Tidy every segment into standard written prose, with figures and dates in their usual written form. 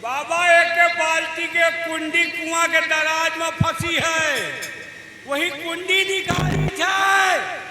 बाबा एक बाल्टी के कुंडी कुआं के दराज में फंसी है, वही कुंडी निकाली है।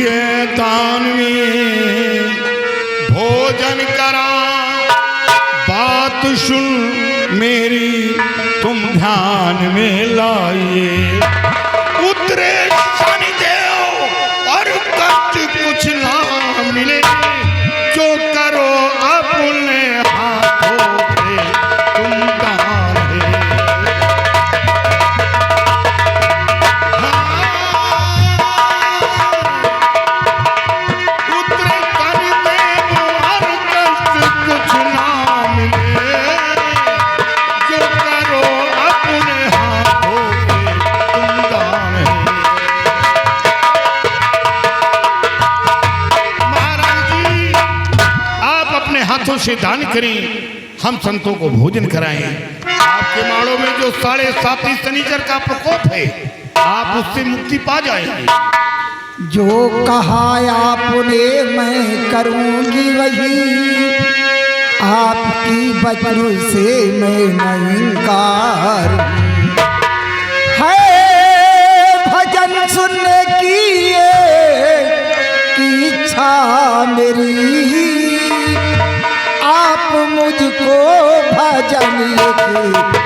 लिए दान में भोजन करा, बात सुन मेरी तुम ध्यान में लाइए। उतरे शनिदेव और कष्ट कुछ ना मिले, जो करो अपने हाथों पे तुम दान है। उतरे शनिदेव और कष्ट कुछ ना मिले, जो करो अपने हाथों पे तुम दान है। महाराज जी, आप अपने हाथों से दान करें, हम संतों को भोजन कराएं। आपके माड़ों में जो 7.5 शनिचर का प्रकोप है, आप उससे मुक्ति पा जाएंगे। जो कहा आपने मैं करूंगी वही, आपकी बचनों से मैं नहीं इनकार। है भजन सुनने की इच्छा मेरी, आप मुझको भजन एक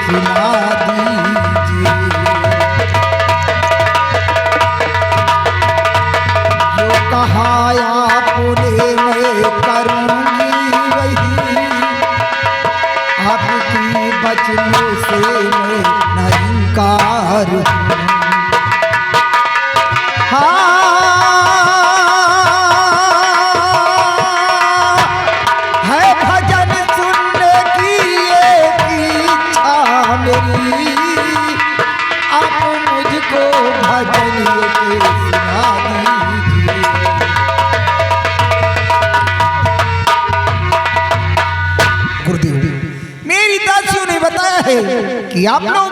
सुना दीजिए। जो कहा आपने मैं करूंगी वही, आपकी बचनों से मैं न इनकार। है भजन सुनने की एक इच्छा मेरी, आप मुझको भजन एक सुना दीजिए। गुरुदेव, मेरी दासियों ने बताया है कि आप लोग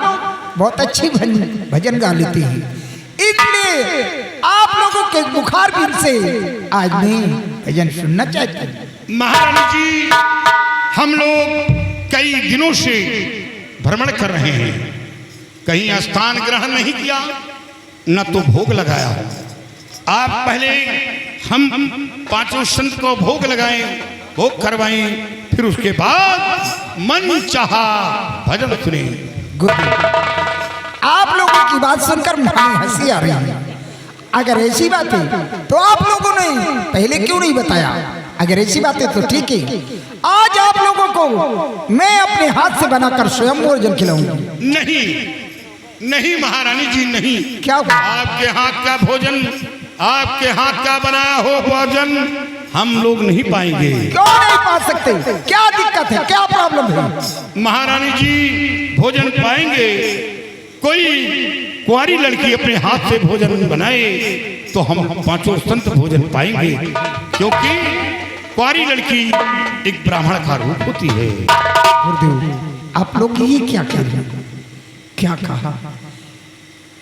बहुत अच्छी भजन गा लेते हैं, इसलिए आप लोगों के बुखार बिन से आज मैं भजन सुनना चाहती हूँ। महारानी जी, हम लोग कई दिनों से भ्रमण कर रहे हैं, कहीं स्थान ग्रहण नहीं किया, न तो भोग लगाया। आप पहले हम 5 संत को भोग लगाएं, भोग करवाएं, फिर उसके बाद मन चाहा भजन सुने। आप लोगों की बात सुनकर मुझे हंसी आ रही है। अगर ऐसी बात है तो आप लोगों ने पहले क्यों नहीं बताया? अगर ऐसी बात है तो ठीक है, आज आप लोगों को मैं अपने हाथ से बनाकर स्वयं भोजन खिलाऊंगा। नहीं नहीं महारानी जी, नहीं। क्या हुआ? आपके हाथ का भोजन, आपके हाथ का बनाया हो भोजन हम लोग नहीं पाएंगे। क्यों नहीं पा सकते? क्या दिक्कत है, क्या प्रॉब्लम है? महारानी जी, भोजन पाएंगे, कोई कुंवारी लड़की अपने हाथ से भोजन बनाए तो हम 5 संत भोजन पाएंगे, क्योंकि कुंवारी लड़की एक ब्राह्मण का रूप होती है। गुरुदेव, आप लोग ये क्या कह रहे हैं? क्या कहा?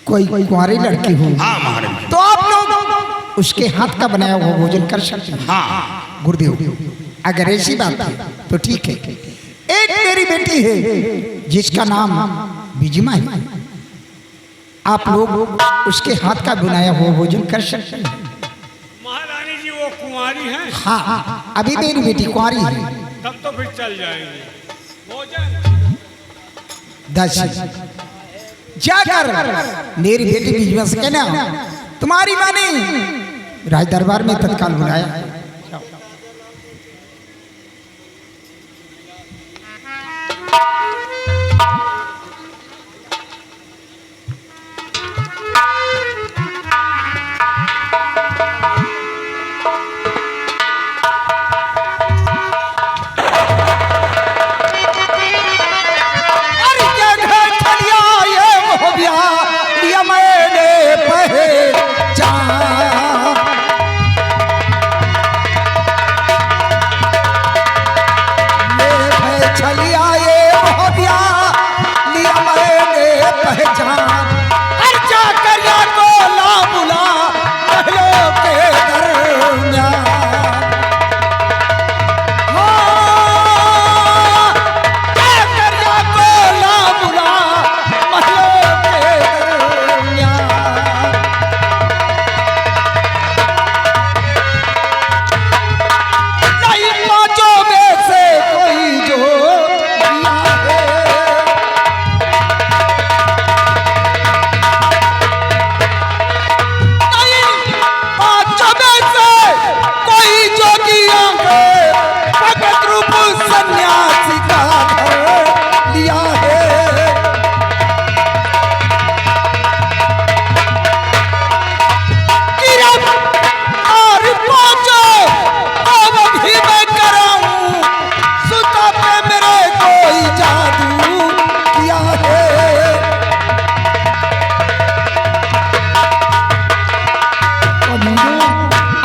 कोई कुंवारी लड़की हो? हाँ महाराज। तो आप लोग उसके हाथ का बनाया हुआ भोजन कर सकते हैं। हाँ गुरुदेव, अगर ऐसी बात है तो ठीक है। एक मेरी बेटी है जिसका नाम बिजिमा है, आप लोग उसके हाथ का बनाया हुआ भोजन कर सकते हैं। महारानी जी वो कुंवारी हैं? हाँ, अभी मेरी बेटी कुंवारी है। तब तो फिर चल जाएंगे। भोजन 10 जाकर मेरी बेटी बिजिमा से कहना तुम्हारी माँ ने राज दरबार में तत्काल बुलाया।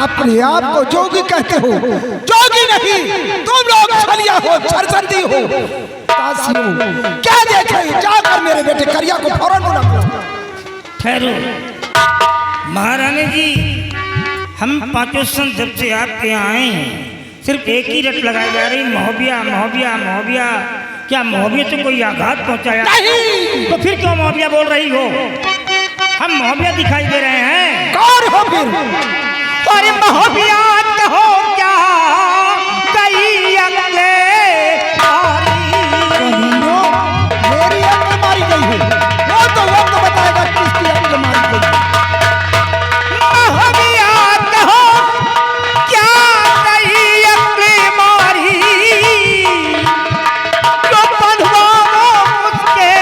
अपने आप को जोगी कहते हो? जोगी नहीं, तुम लोग छलिया हो, छरसंदी हो, दासी हो। क्या देखे? जाकर मेरे बेटे करिया को फौरन बुलाओ। ठहरो महारानी जी, हम पांचों संत जब से आपके यहाँ आए हैं सिर्फ एक ही रट लगाई जा रही, मोहबिया मोहबिया मोहबिया। क्या मोहबिया से कोई आघात पहुंचाया? नहीं। तो फिर क्यों मोहबिया बोल रही हो? हम मोहबिया दिखाई दे रहे हैं। कौन हो फिर? अरे मोहबिया कहो क्या कई अगले मेरी अक्ल मारी गई है, वो तो वक्त बताएगा किसकी अक्ल मारी गई। मोहबिया कहो क्या कई अगले मारी, जो बंधुओं उसके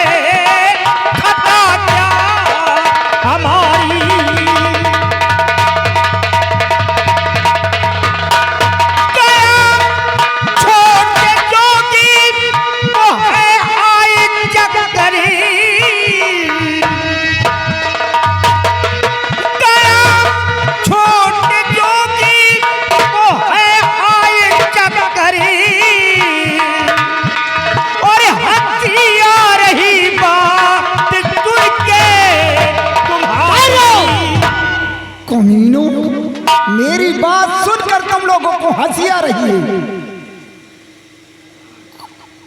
खता क्या हमारी। मेरी बात सुनकर तुम लोगों को हंसी आ रही है?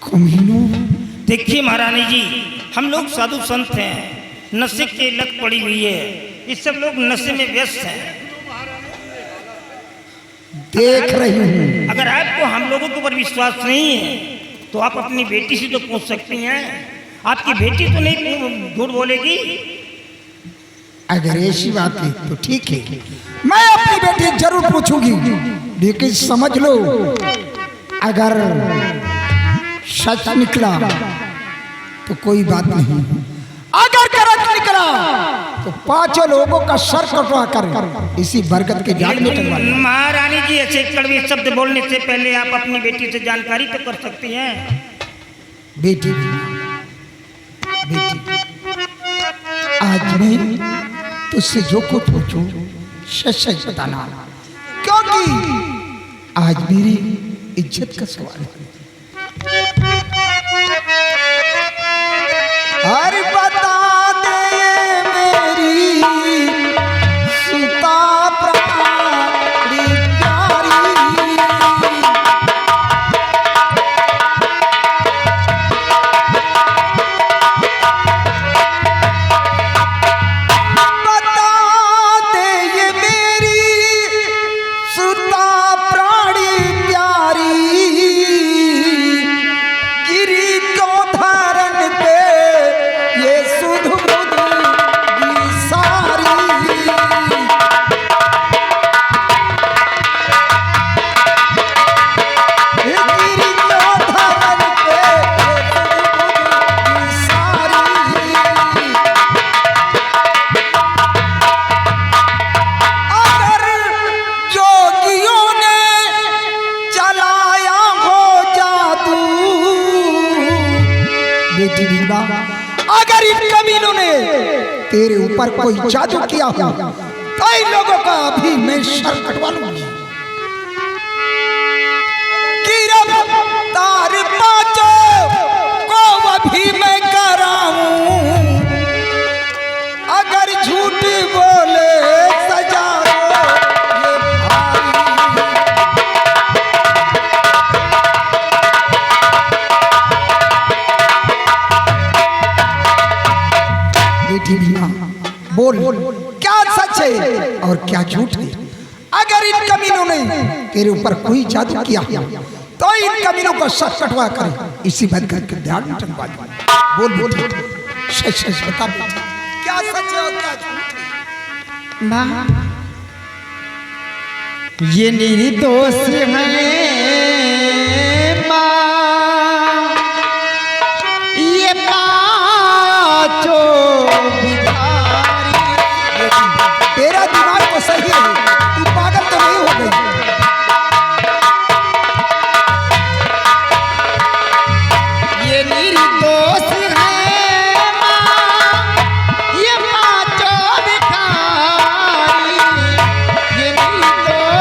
कमीनों। देखिए महारानी जी, हम लोग साधु संत हैं, नशे की लत पड़ी हुई है, ये सब लोग नशे में व्यस्त हैं। देख रही हूँ। अगर आपको हम लोगों के ऊपर विश्वास नहीं है तो आप अपनी बेटी से तो पूछ सकती हैं। आपकी बेटी तो नहीं झूठ बोलेगी। अगर ऐसी बात है तो ठीक है, मैं अपनी बेटी जरूर पूछूंगी, लेकिन समझ लो अगर सच निकला तो कोई बात नहीं, अगर गलत निकला तो पांचों लोगों का सर कटवा कर इसी बरगद के जाल में टंगवा दूंगा। महारानी जी, ऐसे कड़वे शब्द बोलने से पहले आप अपनी बेटी से जानकारी तो कर सकती हैं। बेटी बेटी आज मैं तुझसे जो कुछ पूछूं सच सच बताना, क्योंकि आज मेरी इज्जत का सवाल है। अरे बता दे मेरी सीता प्राणी प्यारी, अगर इन कमीनों ने तेरे ऊपर कोई जादू किया हो तो इन लोगों का अभी मैं सर कटवा लूंगी। गिरफ्तार पांचों को अभी मैं कराऊं, अगर झूठ बोले सजा बोल क्या सच है और क्या झूठ है। अगर इन कमीनों ने तेरे ऊपर कोई जादू किया तो इन कमीनों को सच कटवा कर इसी बात करके ध्यान में टंगवा दो। बोल बोल सच सच बता, क्या सच है और क्या झूठ है। माँ ये निर्दोष है माँ, ये पांचों तेरा दिमाग तो सही है, तू पागल तो नहीं हो गई। ये निर्दोष है माँ, ये पांचों भिखारी, ये निर्दोष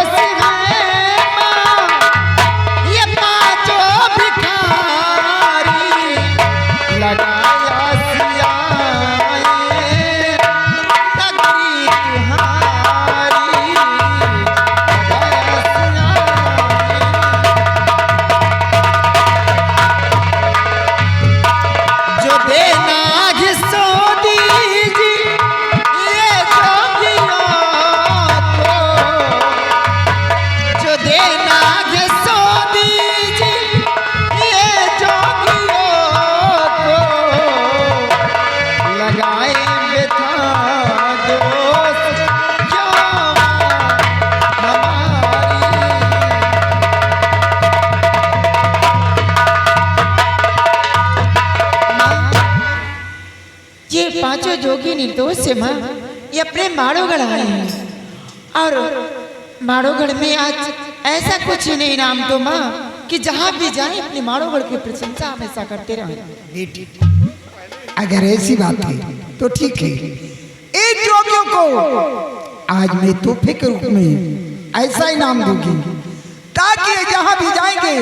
निर्दोष है माँ। ये अपने माड़ोगढ़ आए हैं और माड़ोगढ़ में आज ऐसा कुछ नहीं नाम दो माँ कि जहाँ भी जाए अपने माड़ोगढ़ की प्रशंसा हमेशा करते रहे। बेटी, अगर ऐसी बात है तो ठीक है। इन जोगियों को आज मैं तोहफे के रूप में ऐसा इनाम दूंगी ताकि ये जहां भी जाएंगे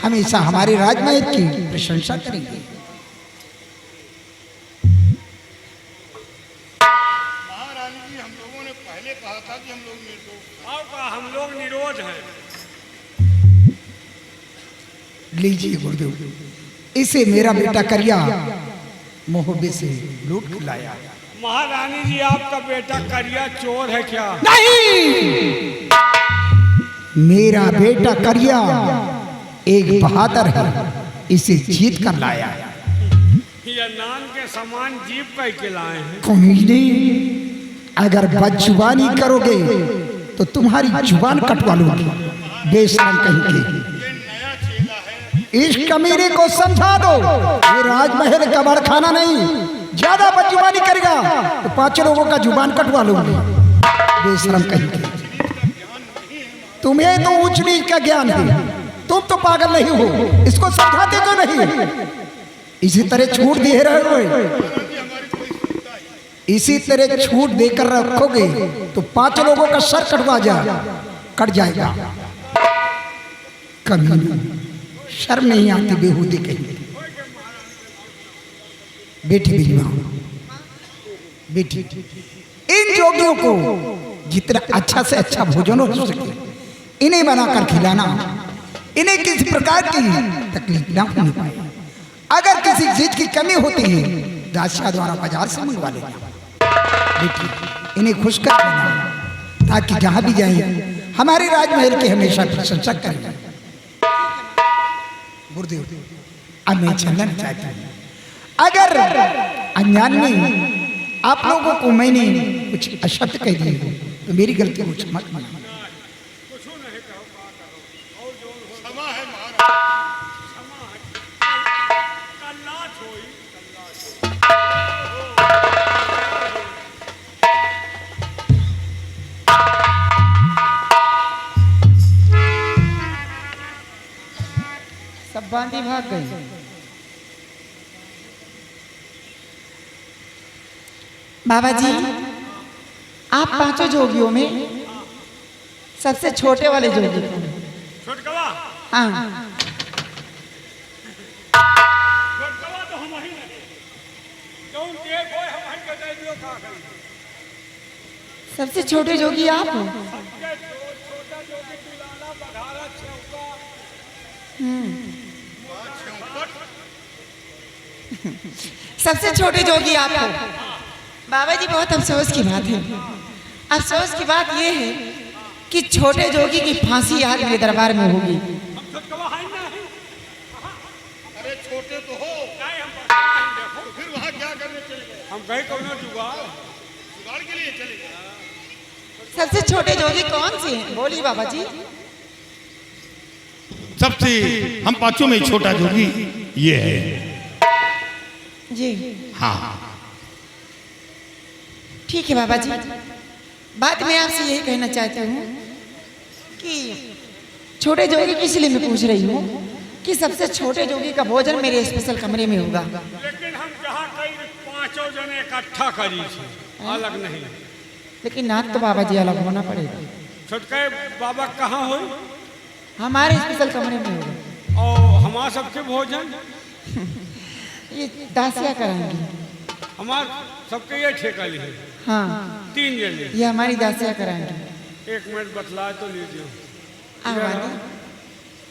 हमेशा हमारे राजमहल की प्रशंसा करेंगे। महारानी जी, हम लोगों ने पहले कहा था कि हम लोग निर्दोष। आओ का हम लोग निरोध हैं। लीजिए गुरुदेव, इसे मेरा बेटा करिया मोहब्बे से लूट के लाया। महारानी जी, आपका बेटा करिया चोर है क्या? नहीं, मेरा बेटा करिया एक बहादुर है, इसे जीत कर लाया। ये नान के समान जीव कह के लाए हैं। कोई नहीं, अगर बदजुबानी करोगे तो तुम्हारी जुबान कटवा लूंगी। बेशरम कहीं के, इस कमीने को समझा दो, ये राजमहल का बड़खाना नहीं। ज्यादा बदजुबानी करेगा तो 5 लोगों का जुबान कटवा लूंगी। बेशरम कहीं के, तुम्हें तो ऊंच नीच का ज्ञान है, तुम तो पागल नहीं हो, इसको समझाते तो नहीं। इसी तरह छूट दे रहे, इसी तरह छूट देकर रखोगे तो 5 लोगों का सर कट जाएगा। कमीना, शर्म नहीं आती बेहूदी कहीं। बेटी बिजवा, बेटी, इन जोगियों को जितना अच्छा से अच्छा भोजन हो सके इन्हें बनाकर खिलाना। इन्हें किसी प्रकार की तकलीफ ना होने पाए। अगर किसी चीज की कमी होती है दासिया द्वारा बाजार से मंगवा लेना। बेटी, इन्हें खुश कर देना ताकि जहां भी जाए हमारे राजमहल की हमेशा प्रशंसा करें। गुरुदेव, अब मैं चलना चाहता हूँ। अगर अनजान में आप लोगों को मैंने कुछ अशब्द कह दिए हो तो मेरी गलती को क्षमा करना। सब बांदी भाग गई। बाबा जी, आप 5 जोगियों में सबसे छोटे वाले जोगी कौन? छोटकवा? हाँ, छोटकवा तो हम ही नहीं। क्यों के कोई हम ही के दे दियो का करी। सबसे छोटे जोगी आप हो। सबके छोटा जोगी दुलाला बघारा चौका। सबसे छोटे जोगी आप हो। बाबा जी, बहुत अफसोस की बात है। अफसोस की बात यह है कि छोटे जोगी की फांसी आज मेरे दरबार में होगी। हम छोटकवा है ना? अरे छोटे तो हो, नहीं हम देखो तो फिर वहाँ क्या करने चले गए? हम गए कोनो जुगाड़। जुगाड़ के लिए चले गए। सबसे छोटे जोगी कौन से हैं? बोलिए बाबा जी। सबसे हम 5 में छोटा जोगी ये है। जी हाँ, ठीक है बाबा जी। बात मैं आपसे यही कहना चाहती हूँ कि छोटे जोगी की इसलिए मैं पूछ रही हूँ कि सबसे छोटे जोगी का भोजन मेरे स्पेशल कमरे में होगा। लेकिन हम जहाँ कई 5 जने इकट्ठा करी छे, अलग नहीं। लेकिन नाथ तो बाबा जी अलग होना पड़ेगा। छोटके बाबा कहाँ हो? हमारे स्पेशल कमरे में होगा। और हमारा सबके भोजन ये दासिया कराएंगी। हमार सबके ये ठेका ली है। हाँ, 3 जने। ये हमारी दासिया कराएंगी। 1 मिनट बतला तो लीजिए। आवाज़।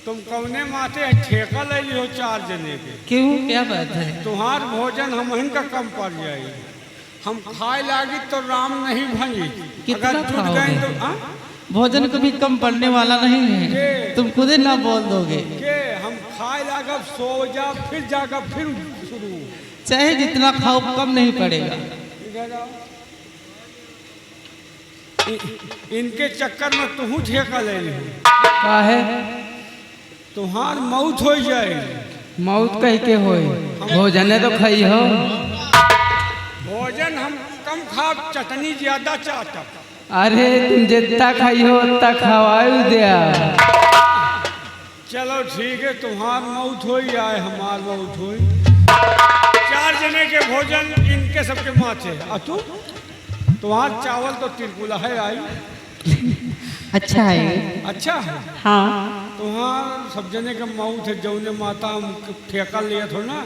तुम कौने माते ठेका ले लियो 4 जने के? क्यों, क्या बात है? तुम्हार भोजन हम इनका कम पड़ जाए। हम खाए लागी तो राम नहीं भंगी। कितना अगर टूट खाओगे? गए तो हाँ? भोजन कभी कम पड़ने वाला नहीं है, के? तुम खुद ही ना बोल दोगे। के हम खाए लागब, सो जा, फिर जाकर फिर शुरू। चाहे जितना खाओ कम नहीं पड़ेगा। इधर आओ। इनके चक्कर में तू ठेका ले ली। का है? तुम्हार मौत हो जाए। मौत कह के होए, भोजन तो खाई हो। भोजन हम कम खाब, चटनी ज्यादा चाटब। अरे तुम जितना खाइयो उतना खवाऊ दिया। चलो ठीक है, तुम्हार मौत हो आए हमार मौत हो। 4 जने के भोजन इनके सबके माथे। तू तुम्हार चावल तो तिरकुला है आई। अच्छा है। अच्छा है। हाँ। तुम्हार सब जने के मौत है, जौने माता ठेका लिया थो ना,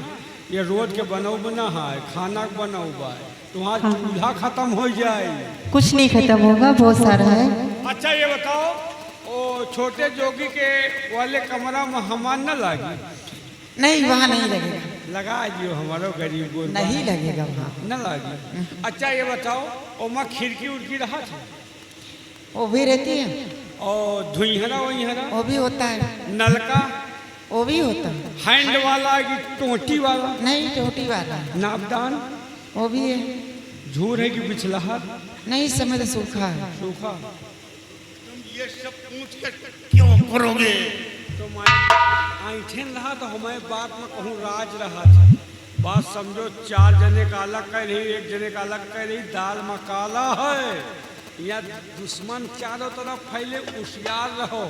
ये रोज के बनऊ बना है, खाना बनाऊ बा, तुम्हारा चूल्हा खत्म हो जाए। कुछ नहीं खत्म होगा, बहुत सारा है। अच्छा ये बताओ, ओ छोटे जोगी के वाले कमरा में हमार न लागी? नहीं, वहाँ नहीं लगेगा। लगा दियो हमारो गरीब को। नहीं लगेगा वहाँ। न लागी। अच्छा ये बताओ, ओ माँ खिड़की उड़की रहा था? वो भी रहती है। और धुईहरा वहीहरा? वो भी होता है। नलका? वो भी होता है। हैंड वाला कि टोटी वाला? नहीं, टोटी वाला। नापदान? वो भी है। झूर है कि बिछलहर? नहीं, इस समय तो सूखा है। सूखा। तुम ये सब पूछ कर क्यों करोगे? तो मैं ऐठन रहा तो हमें बात में कहूँ राज रहा था। बात समझो, 4 जने का अलग कह रही, 1 जने का अलग कह रही, दाल में काला है या दुश्मन चारों तरफ फैले, होशियार रहो।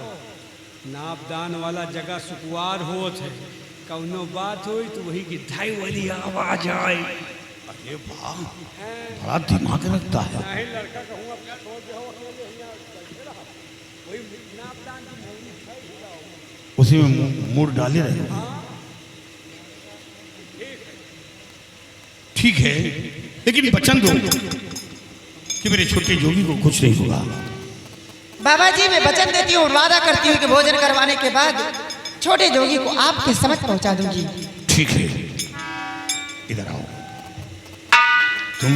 नापदान वाला जगह सुकुआर हो थे, कौनो बात हुई तो वही की धाई वाली आवाज आई। अरे वाह, बड़ा दिमाग रखता है। नहीं लड़का कहूँ अपना छोड़ दे, वही नापदान की मौली है। उसी में मूड डाले रहे। ठीक है, लेकिन वचन दो कि मेरे छोटे जोगी को कुछ नहीं होगा। बाबा जी, मैं वचन देती हूँ, वादा करती हूँ कि भोजन करवाने के बाद छोटे जोगी को आपके समझ पहुंचा दूंगी। ठीक है, इधर आओ। तुम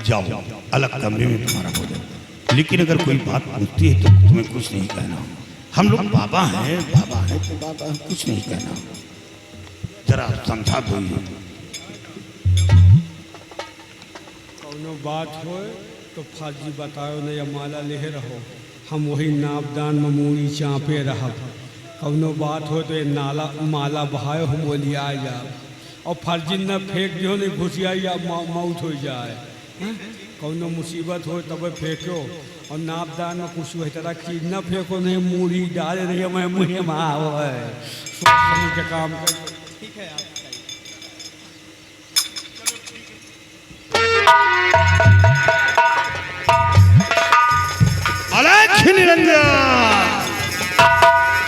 जाओ अलग कमरे में, तुम्हारा भोजन। लेकिन अगर कोई बात पूछती है तो तुम्हें कुछ नहीं कहना। हम लोग बाबा हैं तो बाबा कुछ नहीं कहना। जरा समझा दो। कौनो बात हो तो फाजी बताओ नहीं, या माला ले रहो, हम वही नापदान में मूड़ी चाँपे रहब। कौनो बात हो तो ये नाला माला बहायो, हम वो लिया जा, और फर्जी न फेंक दियो, नहीं घुसिया या मौत हो जाए। कौनो मुसीबत हो तब फेंको, और नापदान में कुछ वही तरह चीज न फेंको, नहीं मूड़ी डाल रही है, मैं मुँह में आओ है। सोच समझ के काम कर। ठीक है आप अलख निरंजन,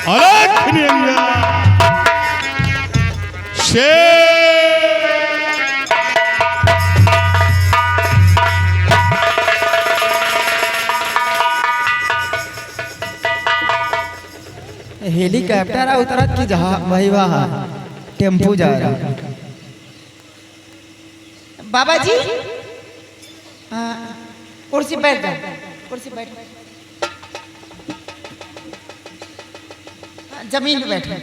अलख निरंजन शेर। हेलीकॉप्टर उतरा कि जहाँ वही वहाँ टेम्पू जा रहा। बाबा जी, कुर्सी बैठ जाओ, कुर्सी बैठ, जमीन पे बैठो।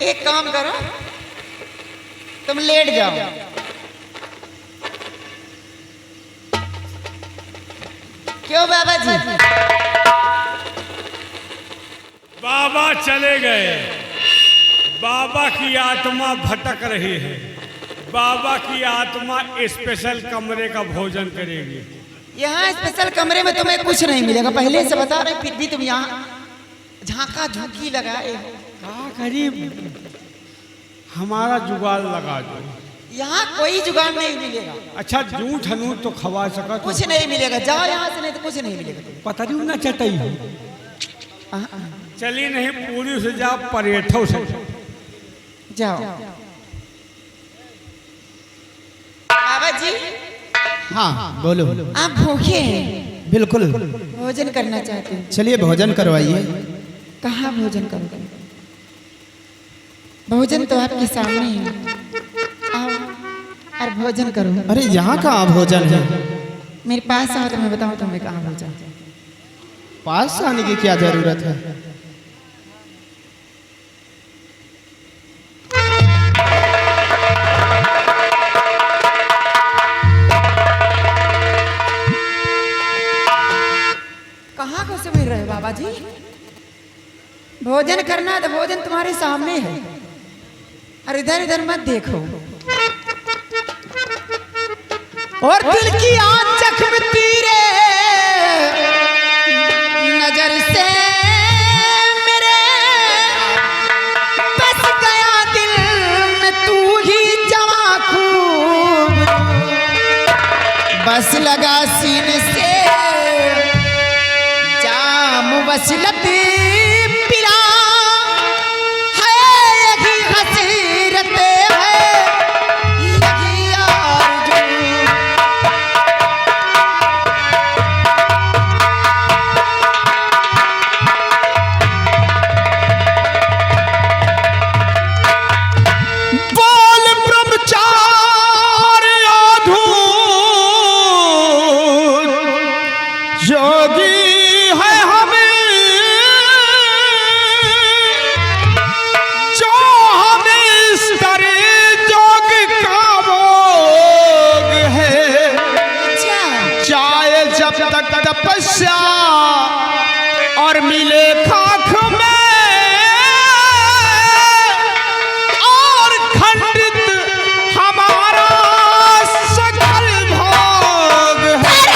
एक काम करो, तुम लेट जाओ। क्यों बाबा जी? बाबा चले गए, बाबा की आत्मा भटक रही है। बाबा की आत्मा स्पेशल कमरे का भोजन करेगी। यहाँ स्पेशल कमरे में तुम्हें कुछ नहीं मिलेगा, पहले से बता रहे, फिर भी तुम यहाँ झांका झुकी लगाए। कहा करीब हमारा जुगाड़ लगा दो। यहाँ कोई जुगाड़ नहीं मिलेगा। अच्छा जूठ हनूठ तो खवा सका, कुछ नहीं मिलेगा, जाओ यहाँ से, नहीं तो कुछ नहीं मिलेगा। पता नहीं ना चटाई चली नहीं, पूरी से जाओ, परेठों से जाओ। बाबा जी, हाँ बोलो। आप भूखे हैं? बिल्कुल, भोजन करना चाहते हैं? चलिए भोजन करवाइए। कहाँ भोजन करोगे? भोजन तो आपके सामने है, आओ और भोजन करो। अरे यहाँ कहाँ भोजन है? मेरे पास आओ तो मैं बताऊँ तुम्हें कहाँ भोजन। पास आने की क्या जरूरत है? कहाँ घुसे मिल रहे हो बाबा जी? भोजन करना तो भोजन तुम्हारे सामने है, और इधर इधर मत देखो। और दिल की आँच जख्मती रे नजर से मेरे, बस गया दिल में तू ही जवां खूब, बस लगा सीने से जाम वसलत पिला है, यही हसीरत है, यही आरज़ू। बोल ब्रह्मचारी अधूर जोगी है हमें, जो हमें इस तरह जोग का भोग है, चाहे जब तक तपस्या और मिले खाक में, और खंडित हमारा सकल भोग है।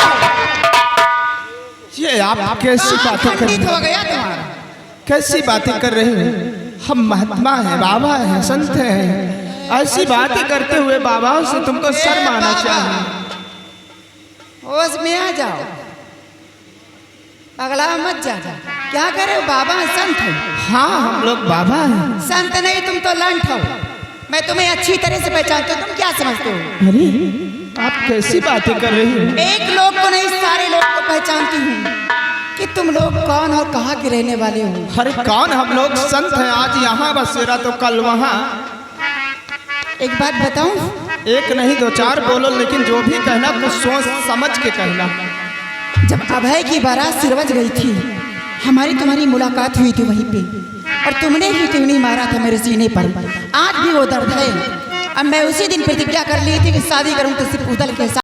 ये आप कैसी बातें कर खंडित हो गया तुम्हारा। कैसी बातें कर रहे हैं? हम महात्मा हैं, बाबा हैं, संत हैं, ऐसी बातें करते हुए बाबाओं से तुमको शर्म आना चाहिए। होश में आ जाओ, पगला मत जा। क्या करे बाबा संत है? हाँ, हम लोग बाबा हैं। संत नहीं, तुम तो लंठ हो। मैं तुम्हें अच्छी तरह से पहचानती हूँ, तुम क्या समझते हो? अरे आप कैसी बातें कर रही हो? एक लोग को नहीं, सारे लोग को पहचानती हूँ कि तुम लोग कौन और कहाँ के रहने वाले हो। अरे कौन? हम लोग संत हैं, आज यहाँ बसेरा तो कल वहाँ। एक बात बताऊं, एक नहीं दो चार बोलो, लेकिन जो भी कहना कुछ सोच समझ के कहना। जब अभय की बारात सिरवज गई थी, हमारी तुम्हारी मुलाकात हुई थी वहीं पे, और तुमने ही ट्यूनी मारा था मेरे सीने पर। आज भी वो दर्द है। अब मैं उसी दिन प्रतिज्ञा कर ली थी कि शादी करूं तो सिर्फ उदल के साथ।